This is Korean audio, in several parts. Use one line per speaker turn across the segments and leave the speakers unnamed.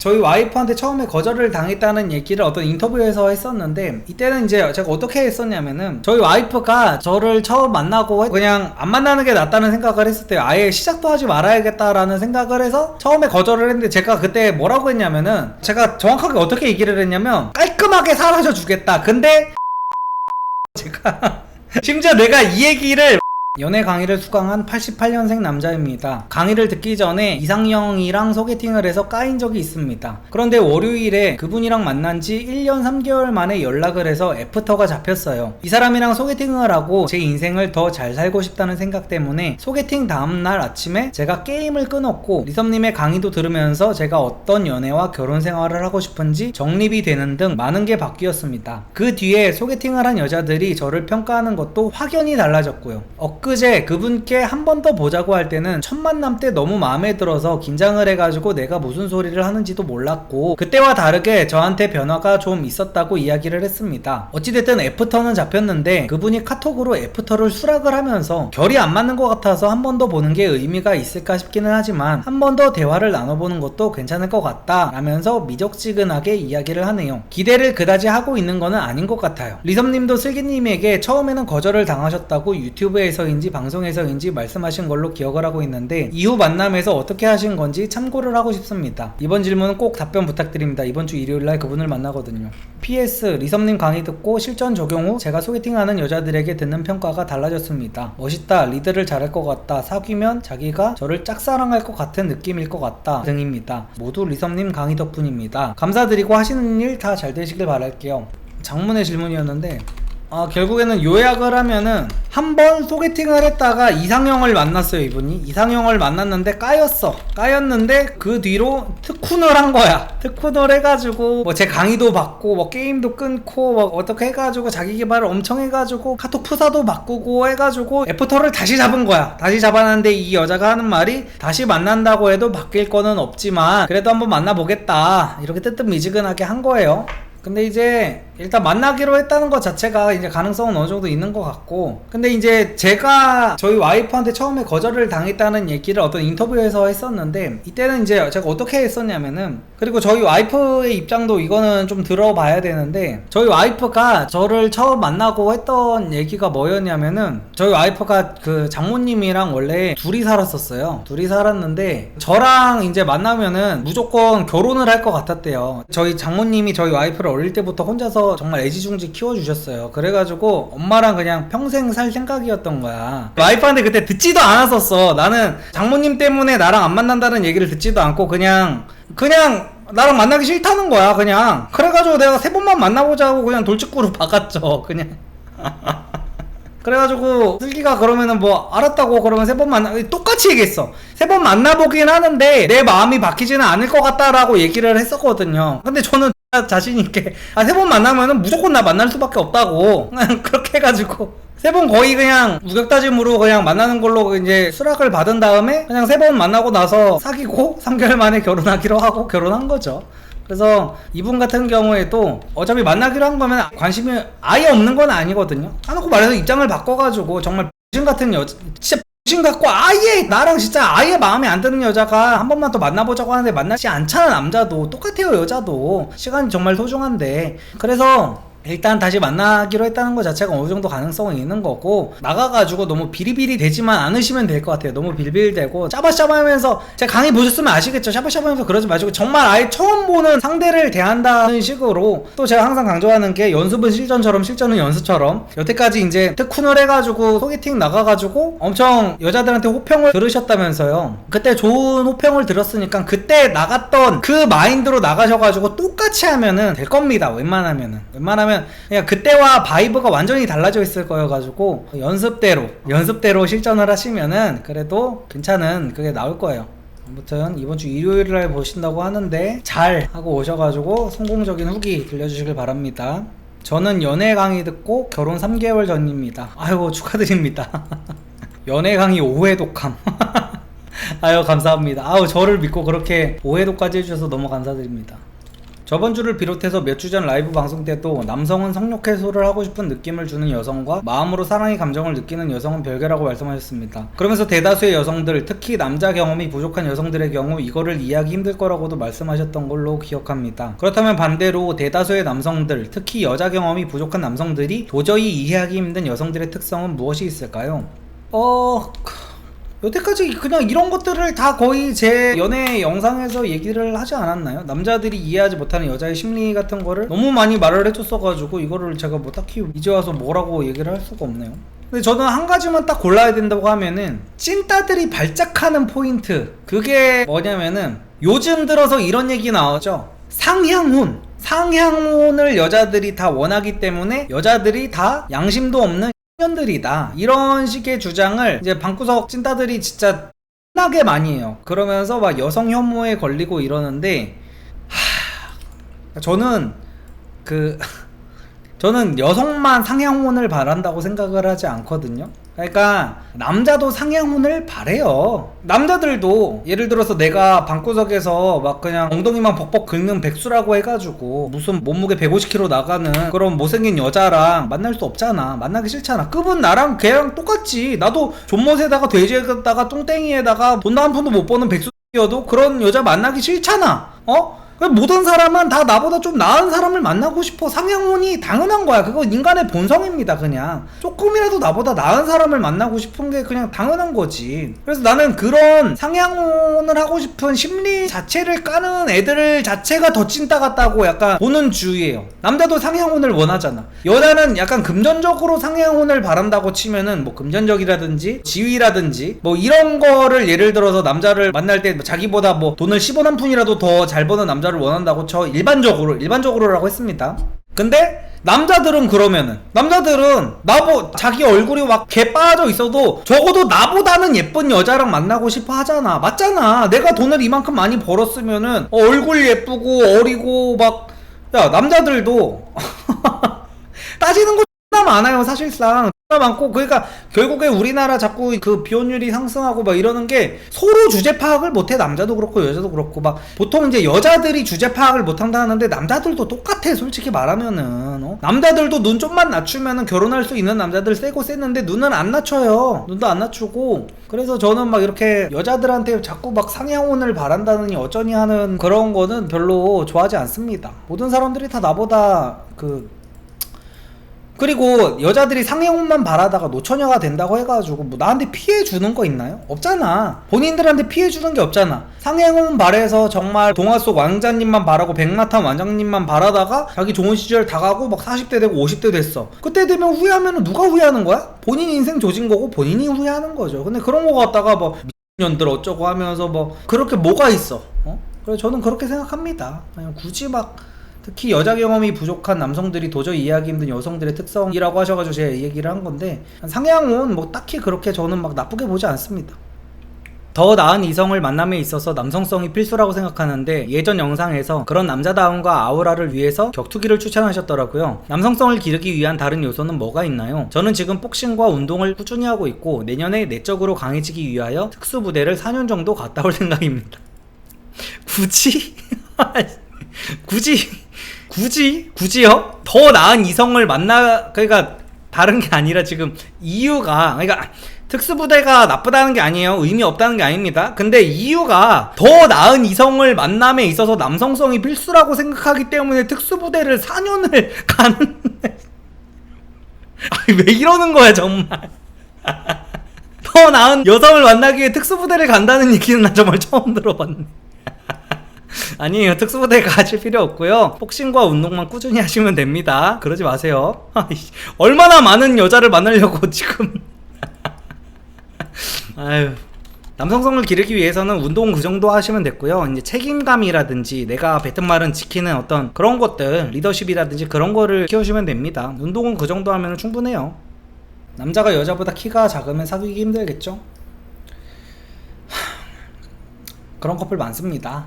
저희 와이프한테 처음에 거절을 당했다는 얘기를 어떤 인터뷰에서 했었는데, 이때는 이제 제가 어떻게 했었냐면은, 저희 와이프가 저를 처음 만나고 그냥 안 만나는 게 낫다는 생각을 했을 때 아예 시작도 하지 말아야겠다라는 생각을 해서 처음에 거절을 했는데, 제가 그때 뭐라고 했냐면은, 제가 정확하게 어떻게 얘기를 했냐면 깔끔하게 사라져 주겠다. 근데 제가 심지어 내가 이 얘기를 연애 강의를 수강한 88년생 남자입니다. 강의를 듣기 전에 이상형이랑 소개팅을 해서 까인 적이 있습니다. 그런데 월요일에 그분이랑 만난 지 1년 3개월 만에 연락을 해서 애프터가 잡혔어요. 이 사람이랑 소개팅을 하고 제 인생을 더 잘 살고 싶다는 생각 때문에 소개팅 다음날 아침에 제가 게임을 끊었고, 리섭님의 강의도 들으면서 제가 어떤 연애와 결혼 생활을 하고 싶은지 정립이 되는 등 많은 게 바뀌었습니다. 그 뒤에 소개팅을 한 여자들이 저를 평가하는 것도 확연히 달라졌고요. 엊그제 그분께 한 번 더 보자고 할 때는 첫 만남 때 너무 마음에 들어서 긴장을 해가지고 내가 무슨 소리를 하는지도 몰랐고, 그때와 다르게 저한테 변화가 좀 있었다고 이야기를 했습니다. 어찌됐든 애프터는 잡혔는데 그분이 카톡으로 애프터를 수락을 하면서 결이 안 맞는 것 같아서 한 번 더 보는 게 의미가 있을까 싶기는 하지만 한 번 더 대화를 나눠보는 것도 괜찮을 것 같다 라면서 미적지근하게 이야기를 하네요. 기대를 그다지 하고 있는 거는 아닌 것 같아요. 리섭님도 슬기님에게 처음에는 거절을 당하셨다고 유튜브에서인지 방송에서인지 말씀하신 걸로 기억을 하고 있는데, 이후 만남에서 어떻게 하신 건지 참고를 하고 싶습니다. 이번 질문은 꼭 답변 부탁드립니다. 이번 주 일요일날 그분을 만나거든요. PS, 리섭님 강의 듣고 실전 적용 후 제가 소개팅하는 여자들에게 듣는 평가가 달라졌습니다. 멋있다, 리드를 잘할 것 같다, 사귀면 자기가 저를 짝사랑할 것 같은 느낌일 것 같다 등입니다. 모두 리섭님 강의 덕분입니다. 감사드리고 하시는 일 다 잘 되시길 바랄게요. 장문의 질문이었는데, 결국에는 요약을 하면은 한 번 소개팅을 했다가 이상형을 만났어요. 이분이 이상형을 만났는데 까였는데 그 뒤로 특훈을 한 거야. 특훈을 해가지고 뭐 제 강의도 받고 뭐 게임도 끊고 뭐 어떻게 해가지고 자기 개발을 엄청 해가지고 카톡 프사도 바꾸고 해가지고 애프터를 다시 잡은 거야. 다시 잡았는데 이 여자가 하는 말이, 다시 만난다고 해도 바뀔 거는 없지만 그래도 한번 만나보겠다, 이렇게 뜨뜻미지근하게 한 거예요. 근데 이제 일단 만나기로 했다는 것 자체가 이제 가능성은 어느 정도 있는 것 같고, 근데 이제 제가 저희 와이프한테 처음에 거절을 당했다는 얘기를 어떤 인터뷰에서 했었는데, 이때는 이제 제가 어떻게 했었냐면은, 그리고 저희 와이프의 입장도 이거는 좀 들어봐야 되는데, 저희 와이프가 저를 처음 만나고 했던 얘기가 뭐였냐면은, 저희 와이프가 그 장모님이랑 원래 둘이 살았었어요. 둘이 살았는데 저랑 이제 만나면은 무조건 결혼을 할 것 같았대요. 저희 장모님이 저희 와이프를 어릴 때부터 혼자서 정말 애지중지 키워주셨어요. 그래가지고 엄마랑 그냥 평생 살 생각이었던 거야. 와이프한테 그때 듣지도 않았었어. 나는 장모님 때문에 나랑 안 만난다는 얘기를 듣지도 않고 그냥 나랑 만나기 싫다는 거야. 그냥 그래가지고 내가 3번만 만나보자고 그냥 돌직구로 박았죠. 그냥 그래가지고 슬기가 그러면은 뭐 알았다고, 그러면 3번 만나, 똑같이 얘기했어. 3번 만나보긴 하는데 내 마음이 바뀌지는 않을 것 같다라고 얘기를 했었거든요. 근데 저는 자신있게 3번 만나면은 무조건 나 만날 수밖에 없다고 그냥 그렇게 해가지고 3번 거의 그냥 우격다짐으로 그냥 만나는 걸로 이제 수락을 받은 다음에 그냥 3번 만나고 나서 사귀고 3개월 만에 결혼하기로 하고 결혼한 거죠. 그래서 이분 같은 경우에도 어차피 만나기로 한 거면 관심이 아예 없는 건 아니거든요. 까놓고 말해서 입장을 바꿔가지고 정말 X 같은 여자, 진짜 X 같고 아예 나랑 진짜 아예 마음에 안 드는 여자가 한 번만 더 만나보자고 하는데 만나지 않잖아. 남자도 똑같아요. 여자도 시간이 정말 소중한데. 그래서 일단 다시 만나기로 했다는 것 자체가 어느 정도 가능성은 있는 거고, 나가가지고 너무 비리비리 되지만 않으시면 될 것 같아요. 너무 빌빌대고 샤바샤바하면서, 제가 강의 보셨으면 아시겠죠. 샤바샤바하면서 그러지 마시고 정말 아예 처음 보는 상대를 대한다는 식으로, 또 제가 항상 강조하는 게 연습은 실전처럼 실전은 연습처럼, 여태까지 이제 특훈을 해가지고 소개팅 나가가지고 엄청 여자들한테 호평을 들으셨다면서요. 그때 좋은 호평을 들었으니까 그때 나갔던 그 마인드로 나가셔가지고 똑같이 하면은 될 겁니다. 웬만하면 그냥 그때와 바이브가 완전히 달라져 있을 거여가지고 연습대로 실전을 하시면은 그래도 괜찮은 그게 나올 거예요. 아무튼 이번 주 일요일날 보신다고 하는데 잘 하고 오셔가지고 성공적인 후기 들려주시길 바랍니다. 저는 연애 강의 듣고 결혼 3개월 전입니다. 아이고 축하드립니다. 연애 강의 5회 독함. 아유 감사합니다. 아우 저를 믿고 그렇게 5회도까지 해주셔서 너무 감사드립니다. 저번 주를 비롯해서 몇 주 전 라이브 방송 때도 남성은 성욕 해소를 하고 싶은 느낌을 주는 여성과 마음으로 사랑의 감정을 느끼는 여성은 별개라고 말씀하셨습니다. 그러면서 대다수의 여성들, 특히 남자 경험이 부족한 여성들의 경우 이거를 이해하기 힘들 거라고도 말씀하셨던 걸로 기억합니다. 그렇다면 반대로 대다수의 남성들, 특히 여자 경험이 부족한 남성들이 도저히 이해하기 힘든 여성들의 특성은 무엇이 있을까요? 여태까지 그냥 이런 것들을 다 거의 제 연애 영상에서 얘기를 하지 않았나요? 남자들이 이해하지 못하는 여자의 심리 같은 거를 너무 많이 말을 해줬어가지고 이거를 제가 뭐 딱히 이제 와서 뭐라고 얘기를 할 수가 없네요. 근데 저는 한 가지만 딱 골라야 된다고 하면은 찐따들이 발작하는 포인트, 그게 뭐냐면은 요즘 들어서 이런 얘기 나오죠. 상향혼을 여자들이 다 원하기 때문에 여자들이 다 양심도 없는 년들이다, 이런 식의 주장을 이제 방구석 찐따들이 진짜 나게 많이 해요. 그러면서 막 여성 혐오에 걸리고 이러는데, 저는 저는 여성만 상향혼을 바란다고 생각을 하지 않거든요. 그러니까 남자도 상향혼을 바래요. 남자들도 예를 들어서 내가 방구석에서 막 그냥 엉덩이만 벅벅 긁는 백수라고 해가지고 무슨 몸무게 150kg 나가는 그런 못생긴 여자랑 만날 수 없잖아. 만나기 싫잖아. 급은 나랑 걔랑 똑같지. 나도 존못에다가 돼지에다가 똥땡이에다가 돈도 한 푼도 못 버는 백수여도 그런 여자 만나기 싫잖아. 모든 사람은 다 나보다 좀 나은 사람을 만나고 싶어. 상향혼이 당연한 거야. 그거 인간의 본성입니다. 그냥 조금이라도 나보다 나은 사람을 만나고 싶은 게 그냥 당연한 거지. 그래서 나는 그런 상향혼을 하고 싶은 심리 자체를 까는 애들 자체가 더 찐따 같다고 약간 보는 주의예요. 남자도 상향혼을 원하잖아. 여자는 약간 금전적으로 상향혼을 바란다고 치면은 뭐 금전적이라든지 지위라든지 뭐 이런 거를 예를 들어서 남자를 만날 때 자기보다 뭐 돈을 10원 한 푼이라도 더 잘 버는 남자를 원한다고 쳐 일반적으로라고 했습니다. 근데 남자들은 그러면은 자기 얼굴이 막 개 빠져 있어도 적어도 나보다는 예쁜 여자랑 만나고 싶어 하잖아. 맞잖아. 내가 돈을 이만큼 많이 벌었으면은 얼굴 예쁘고 어리고 막, 야, 남자들도 따지는 거 많아요. 사실상 많고. 그러니까 결국에 우리나라 자꾸 그 비혼율이 상승하고 막 이러는 게 서로 주제 파악을 못해. 남자도 그렇고 여자도 그렇고. 막 보통 이제 여자들이 주제 파악을 못한다 하는데 남자들도 똑같아. 솔직히 말하면은 남자들도 눈 좀만 낮추면은 결혼할 수 있는 남자들 세고 셌는데 눈은 안 낮춰요. 눈도 안 낮추고. 그래서 저는 막 이렇게 여자들한테 자꾸 막 상향혼을 바란다느니 어쩌니 하는 그런 거는 별로 좋아하지 않습니다. 모든 사람들이 다 나보다 그리고 여자들이 상향혼만 바라다가 노처녀가 된다고 해가지고 뭐 나한테 피해 주는 거 있나요? 없잖아. 본인들한테 피해 주는 게 없잖아. 상향혼 바래서 정말 동화 속 왕자님만 바라고 백마탄 왕자님만 바라다가 자기 좋은 시절 다 가고 막 40대 되고 50대 됐어. 그때 되면 후회하면 누가 후회하는 거야? 본인 인생 조진 거고 본인이 후회하는 거죠. 근데 그런 거 갖다가 뭐 미친년들 어쩌고 하면서 뭐 그렇게 뭐가 있어? 그래서 저는 그렇게 생각합니다. 그냥 굳이 막 특히 여자 경험이 부족한 남성들이 도저히 이해하기 힘든 여성들의 특성이라고 하셔가지고 제가 이 얘기를 한 건데, 상향은 뭐 딱히 그렇게 저는 막 나쁘게 보지 않습니다. 더 나은 이성을 만남에 있어서 남성성이 필수라고 생각하는데, 예전 영상에서 그런 남자다움과 아우라를 위해서 격투기를 추천하셨더라고요. 남성성을 기르기 위한 다른 요소는 뭐가 있나요? 저는 지금 복싱과 운동을 꾸준히 하고 있고 내년에 내적으로 강해지기 위하여 특수부대를 4년 정도 갔다 올 생각입니다. 굳이? 굳이요? 더 나은 이성을 그러니까 다른 게 아니라 지금 이유가, 그러니까 특수부대가 나쁘다는 게 아니에요. 의미 없다는 게 아닙니다. 근데 이유가 더 나은 이성을 만남에 있어서 남성성이 필수라고 생각하기 때문에 특수부대를 4년을 가는 왜 이러는 거야 정말. 더 나은 여성을 만나기 위해 특수부대를 간다는 얘기는 나 정말 처음 들어봤네. 아니에요. 특수부대 가실 필요 없고요. 복싱과 운동만 꾸준히 하시면 됩니다. 그러지 마세요. 얼마나 많은 여자를 만나려고 지금. 아유. 남성성을 기르기 위해서는 운동 그 정도 하시면 됐고요. 이제 책임감이라든지 내가 뱉은 말은 지키는 어떤 그런 것들, 리더십이라든지 그런 거를 키우시면 됩니다. 운동은 그 정도 하면 충분해요. 남자가 여자보다 키가 작으면 사귀기 힘들겠죠? 그런 커플 많습니다.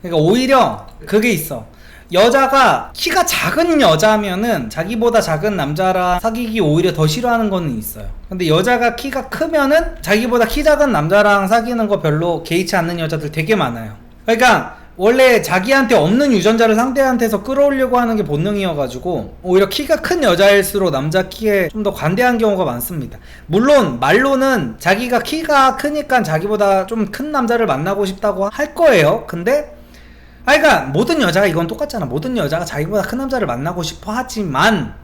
그러니까 오히려 그게 있어. 여자가 키가 작은 여자면은 자기보다 작은 남자랑 사귀기 오히려 더 싫어하는 거는 있어요. 근데 여자가 키가 크면은 자기보다 키 작은 남자랑 사귀는 거 별로 개의치 않는 여자들 되게 많아요. 그러니까 원래 자기한테 없는 유전자를 상대한테서 끌어오려고 하는 게 본능이어가지고 오히려 키가 큰 여자일수록 남자 키에 좀 더 관대한 경우가 많습니다. 물론 말로는 자기가 키가 크니까 자기보다 좀 큰 남자를 만나고 싶다고 할 거예요. 근데 그러니까 모든 여자가 이건 똑같잖아. 모든 여자가 자기보다 큰 남자를 만나고 싶어 하지만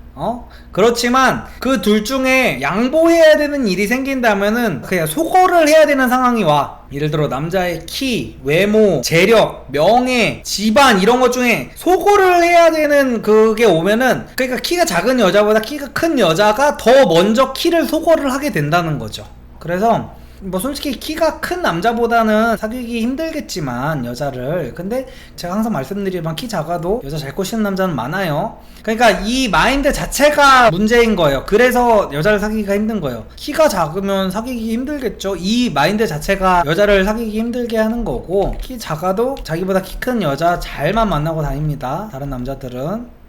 그렇지만 그 둘 중에 양보해야 되는 일이 생긴다면은 그냥 소거를 해야 되는 상황이 와. 예를 들어 남자의 키, 외모, 재력, 명예, 집안 이런 것 중에 소거를 해야 되는 그게 오면은 그러니까 키가 작은 여자보다 키가 큰 여자가 더 먼저 키를 소거를 하게 된다는 거죠. 그래서 뭐 솔직히 키가 큰 남자보다는 사귀기 힘들겠지만 여자를, 근데 제가 항상 말씀드리지만 키 작아도 여자 잘 꼬시는 남자는 많아요. 그러니까 이 마인드 자체가 문제인 거예요. 그래서 여자를 사귀기가 힘든 거예요. 키가 작으면 사귀기 힘들겠죠. 이 마인드 자체가 여자를 사귀기 힘들게 하는 거고, 키 작아도 자기보다 키 큰 여자 잘만 만나고 다닙니다, 다른 남자들은.